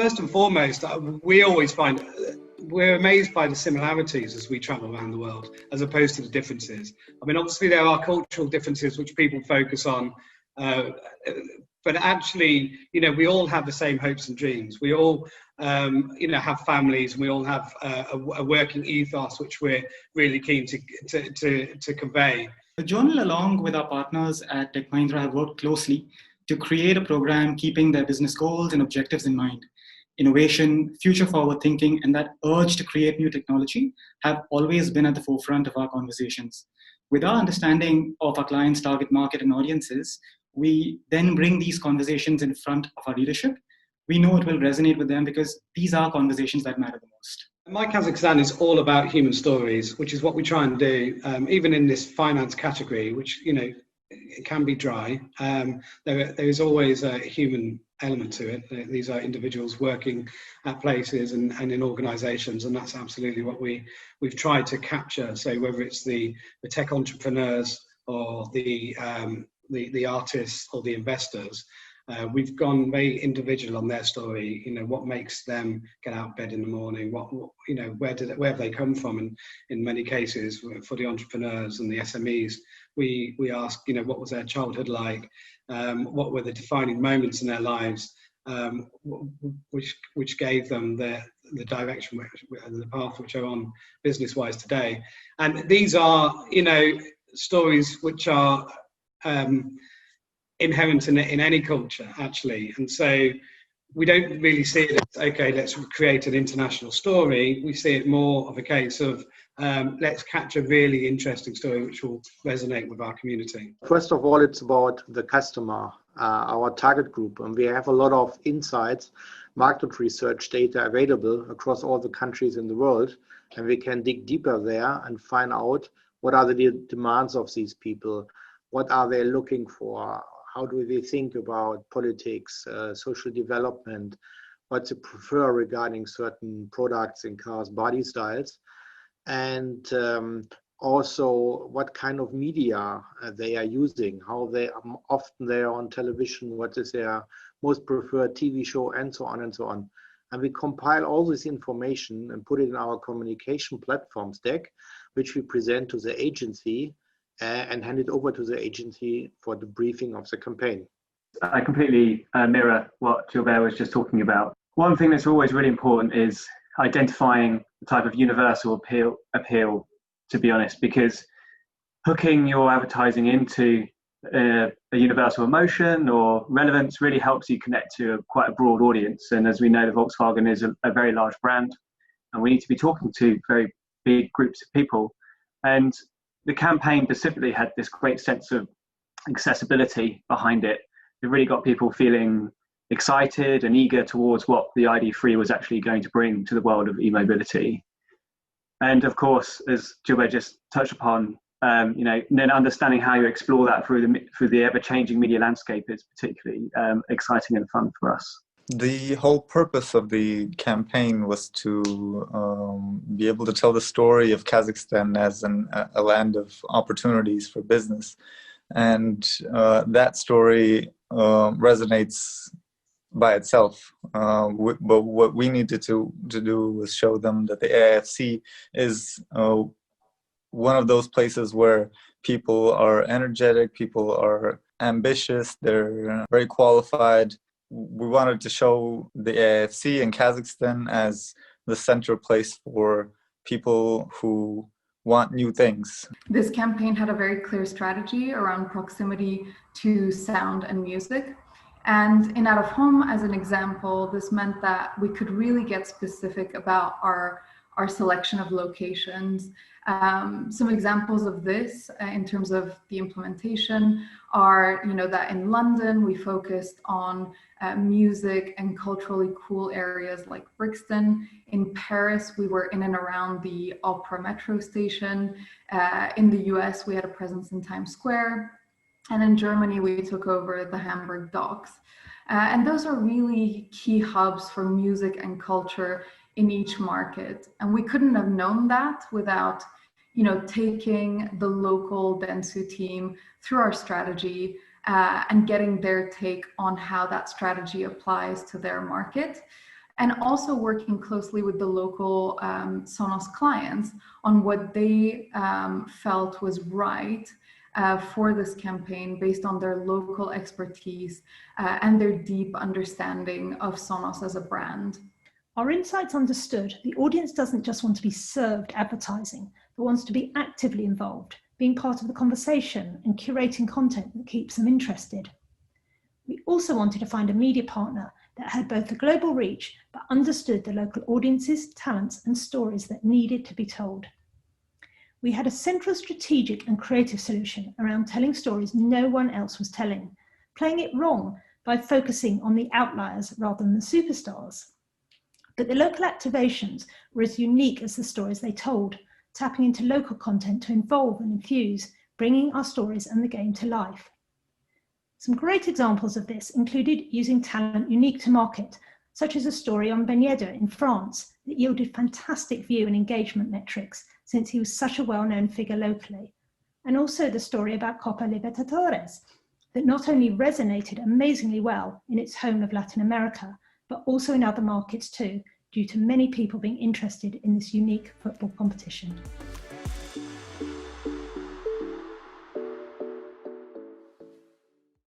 first and foremost, we always find we're amazed by the similarities as we travel around the world, as opposed to the differences. I mean, obviously there are cultural differences which people focus on, but actually, you know, we all have the same hopes and dreams. We all, you know, have families, and we all have a working ethos which we're really keen to convey. The journal, along with our partners at Tech Mahindra, have worked closely to create a program keeping their business goals and objectives in mind. Innovation, future-forward thinking, and that urge to create new technology have always been at the forefront of our conversations. With our understanding of our clients' target market and audiences, we then bring these conversations in front of our leadership. We know it will resonate with them because these are conversations that matter the most. My Kazakhstan is all about human stories, which is what we try and do, even in this finance category, which, you know, it can be dry. There is always a human element to it. These are individuals working at places and in organizations, and that's absolutely what we've tried to capture. So whether it's the tech entrepreneurs or the artists or the investors, we've gone very individual on their story. You know, what makes them get out of bed in the morning? What you know, where have they come from? And in many cases, for the entrepreneurs and the SMEs, we ask, you know, what was their childhood like? What were the defining moments in their lives, which gave them the direction and the path which are on business-wise today? And these are, you know, stories which are inherent in any culture, actually. And so we don't really see it as, okay, let's create an international story. We see it more of a case of let's catch a really interesting story which will resonate with our community. First of all, it's about the customer, our target group. And we have a lot of insights, market research data available across all the countries in the world. And we can dig deeper there and find out what are the demands of these people. What are they looking for? How do they think about politics, social development, what they prefer regarding certain products in cars, body styles, and also what kind of media they are using, how they often they are on television, what is their most preferred TV show, and so on and so on. And we compile all this information and put it in our communication platform stack, which we present to the agency and hand it over to the agency for the briefing of the campaign. I completely mirror what Gilbert was just talking about. One thing that's always really important is identifying the type of universal appeal, to be honest, because hooking your advertising into a universal emotion or relevance really helps you connect to quite a broad audience. And as we know, the Volkswagen is a very large brand, and we need to be talking to very big groups of people. And the campaign specifically had this great sense of accessibility behind it. It really got people feeling excited and eager towards what the ID3 was actually going to bring to the world of e-mobility. And of course, as Gilbert just touched upon, you know, then understanding how you explore that through the ever-changing media landscape is particularly exciting and fun for us. The whole purpose of the campaign was to be able to tell the story of Kazakhstan as a land of opportunities for business. And that story resonates by itself. But what we needed to do was show them that the AIFC is one of those places where people are energetic, people are ambitious, they're very qualified. We wanted to show the AIFC in Kazakhstan as the center place for people who want new things. This campaign had a very clear strategy around proximity to sound and music. And in out of home, as an example, this meant that we could really get specific about our selection of locations. Some examples of this in terms of the implementation are, you know, that in London we focused on music and culturally cool areas like Brixton. In Paris, we were in and around the Opera metro station. In the US, we had a presence in Times Square. And in Germany, we took over the Hamburg docks. And those are really key hubs for music and culture in each market. And we couldn't have known that without, you know, taking the local Dentsu team through our strategy and getting their take on how that strategy applies to their market. and also working closely with the local Sonos clients on what they felt was right for this campaign based on their local expertise and their deep understanding of Sonos as a brand. Our insights understood the audience doesn't just want to be served advertising, but wants to be actively involved, being part of the conversation and curating content that keeps them interested. We also wanted to find a media partner that had both a global reach, but understood the local audiences, talents, and stories that needed to be told. We had a central strategic and creative solution around telling stories no one else was telling, playing it wrong by focusing on the outliers rather than the superstars. But the local activations were as unique as the stories they told, tapping into local content to involve and infuse, bringing our stories and the game to life. Some great examples of this included using talent unique to market, such as a story on Ben Yedder in France that yielded fantastic view and engagement metrics since he was such a well-known figure locally, and also the story about Copa Libertadores that not only resonated amazingly well in its home of Latin America, but also in other markets too, due to many people being interested in this unique football competition.